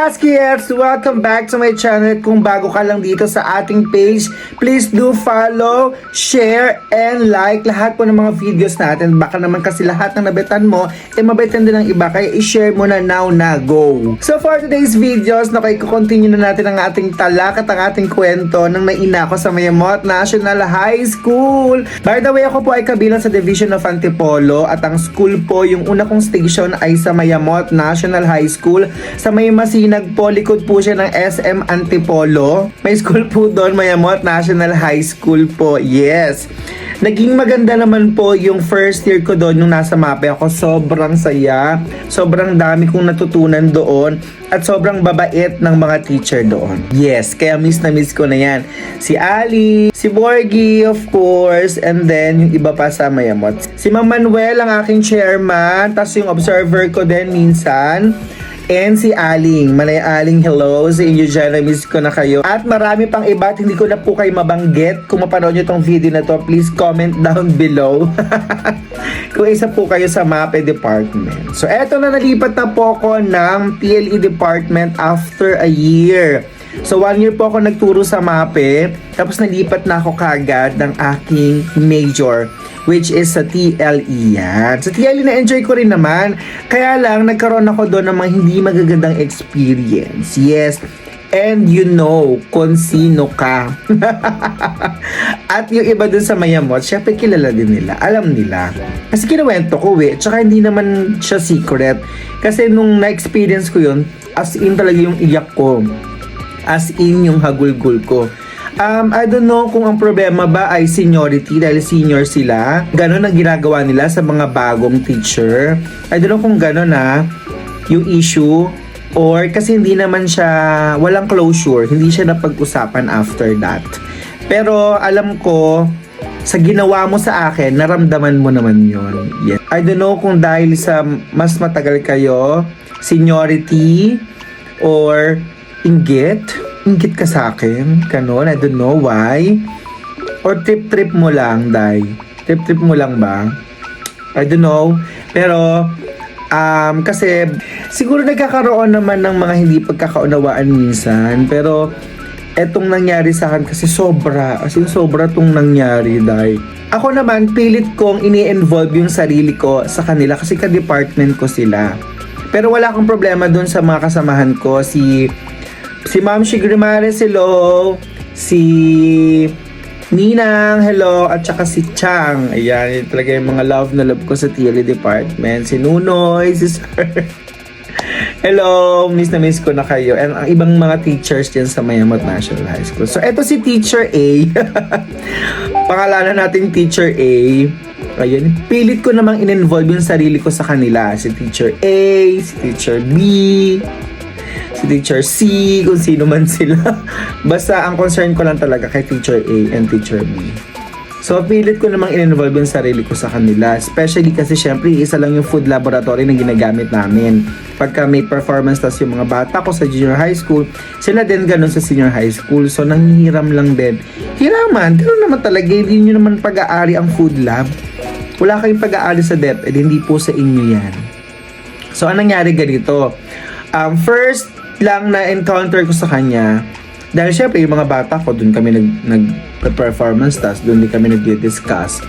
Maskiers! Welcome back to my channel. Kung bago ka lang dito sa ating page, please do follow, share, and like lahat po ng mga videos natin. Baka naman kasi lahat ng nabetan mo, mabetan din ng iba. Kaya i-share mo na now na go. So for today's videos, continue na natin ang ating talak at ang ating kwento ng naina ko sa Mayamot National High School. By the way, ako po ay kabilang sa Division of Antipolo at ang school po, yung una kong station ay sa Mayamot National High School. Sa may Masinag po, likod po siya ng SM Antipolo. May school po doon, Mayamot National High School po. Yes. Naging maganda naman po yung first year ko doon nung nasa MAPE ako. Sobrang saya. Sobrang dami kong natutunan doon. At sobrang babait ng mga teacher doon. Yes, kaya miss na miss ko na yan. Si Ali, si Borgie, of course, and then yung iba pa sa Mayamot. Si Ma'am Manuel, ang aking chairman, tas yung observer ko din minsan. And si Aling, Malay Aling, hello sa inyo dyan, na-miss ko na kayo. At marami pang iba at hindi ko na po kayo mabanggit. Kung mapanood nyo tong video na to, please comment down below. Kung isa po kayo sa MAPE department. So eto na, nalipat na po ako ng PLE department after a year. So 1 year po ako nagturo sa MAPE, tapos nalipat na ako kagad ng aking major, which is sa TLE yan. Sa TLE na-enjoy ko rin naman, kaya lang nagkaroon ako doon ng mga hindi magagandang experience. Yes, and you know kung sino ka. At yung iba dun sa Mayamot, syempre kilala din nila, alam nila. Kasi kinuwento ko tsaka hindi naman siya secret. Kasi nung na-experience ko yun, as in talaga yung iyak ko. As in yung hagulgul ko. I don't know kung ang problema ba ay seniority dahil senior sila. Ganon ang ginagawa nila sa mga bagong teacher. I don't know kung ganon yung issue. Or kasi hindi naman siya, walang closure. Hindi siya napag-usapan after that. Pero alam ko, sa ginawa mo sa akin, naramdaman mo naman yun. Yes. I don't know kung dahil sa mas matagal kayo, seniority, or inggit ka sa akin, kanon, I don't know why. Or trip mo lang, Day. Trip mo lang ba? I don't know. Pero, kasi, siguro nagkakaroon naman ng mga hindi pagkakaunawaan minsan. Pero, etong nangyari sa akin kasi sobra. As in, sobra tong nangyari, Day. Ako naman, pilit kong ini-involve yung sarili ko sa kanila kasi ka-department ko sila. Pero wala akong problema dun sa mga kasamahan ko. Si Ma'am Shigrimares, hello. Si Ninang, hello. At saka si Chang. Ayan, talaga yung mga love na love ko sa TLE department. Si Nunoy, si Sir. Hello, miss na miss ko na kayo. And ang ibang mga teachers dyan sa Mayamot National High School. So, eto si Teacher A. Pangalanan natin Teacher A. Ayun, pilit ko namang in-involve yung sarili ko sa kanila. Si Teacher A, si Teacher B, si Teacher C, kung sino man sila. Basta ang concern ko lang talaga kay Teacher A and Teacher B. So, pilit ko namang in-involve yung sarili ko sa kanila. Especially kasi syempre, isa lang yung food laboratory na ginagamit namin. Pagka may performance, tas yung mga bata ko sa junior high school, sila din ganun sa senior high school. So, nanghihiram lang din. Hiraman, pero naman talaga, hindi nyo naman pag-aari ang food lab. Wala kayong pag-aari sa DepEd, hindi po sa inyo yan. So, anong nangyari ganito? First lang na encounter ko sa kanya, dahil syempre yung mga bata ko, dun kami nag-performance, tas dun din kami nag-discuss.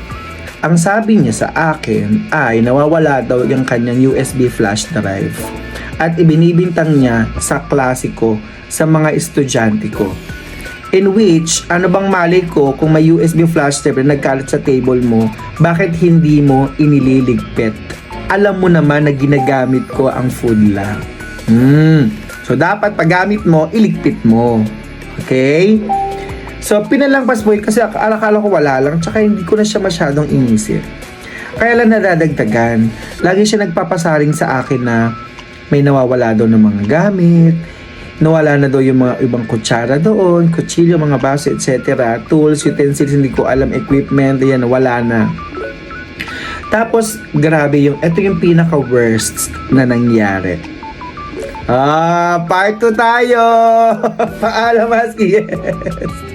Ang sabi niya sa akin ay nawawala daw yung kanyang USB flash drive at ibinibintang niya sa klase ko, sa mga estudyante ko. In which, ano bang mali ko kung may USB flash drive na nagkalat sa table mo, bakit hindi mo inililigpit? Alam mo naman na ginagamit ko ang food lab. So, dapat paggamit mo, iligpit mo. Okay? So, pinalampas mo kasi akala ko wala lang, tsaka hindi ko na siya masyadong inisip. Kaya lang nadadagdagan. Lagi siya nagpapasaring sa akin na may nawawala daw ng mga gamit, nawala na daw yung mga ibang kutsara doon, kutsilyo, mga baso, etc. Tools, utensils, hindi ko alam, equipment, yan, wala na. Tapos, grabe ito yung pinaka-worst na nangyari. Part 2 tayo! Paalam, Husky, yes!